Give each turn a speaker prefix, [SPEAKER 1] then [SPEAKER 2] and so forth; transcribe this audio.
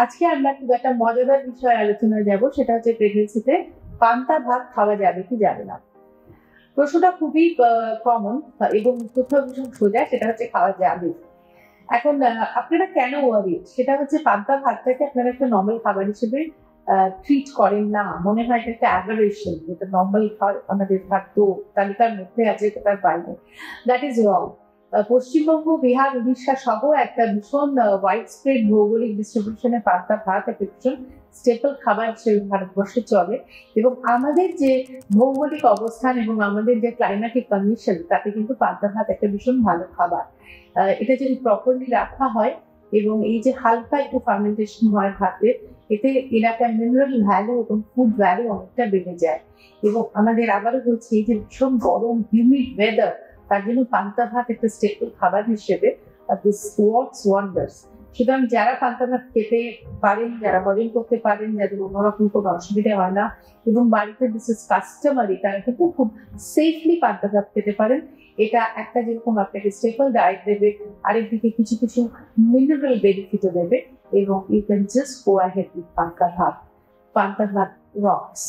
[SPEAKER 1] আজকে আমরা খুব একটা মজাদার বিষয়ে আলোচনায় যাব, সেটা হচ্ছে প্রেগনেন্সিতে পান্তা ভাত খাওয়া যাবে কি যাবে না। প্রশ্নটা খুবই কমন এবং উত্তরটা ভীষণ সোজা, সেটা হচ্ছে খাওয়া যাবে। এখন আপনারা কেন ওয়ারি, সেটা হচ্ছে পান্তা ভাতটাকে আপনারা একটা নর্মাল খাবার হিসেবে ট্রিট করেন না, মনে হয় এটা একটা অ্যাবারেশন, যেটা নর্মাল আমাদের খাদ্য তালিকার মধ্যে আছে, তার বাইরে। That is wrong. Paschimbanga, Bihar, Orissa সহ একটা ভীষণ ওয়াইড স্প্রেড ভৌগোলিক ডিস্ট্রিবিউশনে পান্তা ভাত একটা ভীষণ স্টেপল খাবার হিসেবে ভারতবর্ষে চলে। এবং আমাদের যে ভৌগোলিক অবস্থান এবং আমাদের যে ক্লাইম্যাটিক কন্ডিশন, তাতে কিন্তু পান্তা ভাত একটা ভীষণ ভালো খাবার। এটা যদি প্রপারলি রাখা হয় এবং এই যে হালকা একটু ফার্মেন্টেশন হয় ভাতে, এতে এলাকার মিনারেল ভ্যালু এবং ফুড ভ্যালু অনেকটা বেড়ে যায়। এবং আমাদের আবারও বলছি, এই যে ভীষণ গরম হিউমিড ওয়েদার, তার জন্য পান্তা ভাত একটা স্টেপল খাবার হিসেবে দিস ওয়ার্কস ওয়ান্ডার্স। সুতরাং যারা পান্তা ভাত খেতে পারেন, যারা হজম করতে পারেন, যাদের অন্যরকম কোনো অসুবিধা হয় না এবং বাড়িতে দিস ইজ কাস্টমারি, তারা কিন্তু খুব সেফলি পান্তা ভাত খেতে পারেন। এটা একটা যেরকম আপনাকে স্টেপল ডায়েট দেবে, আরেকদিকে কিছু কিছু মিনারেল বেনিফিটও দেবে। এবং you can just go ahead with panta bhat. পান্তা ভাত রক্স।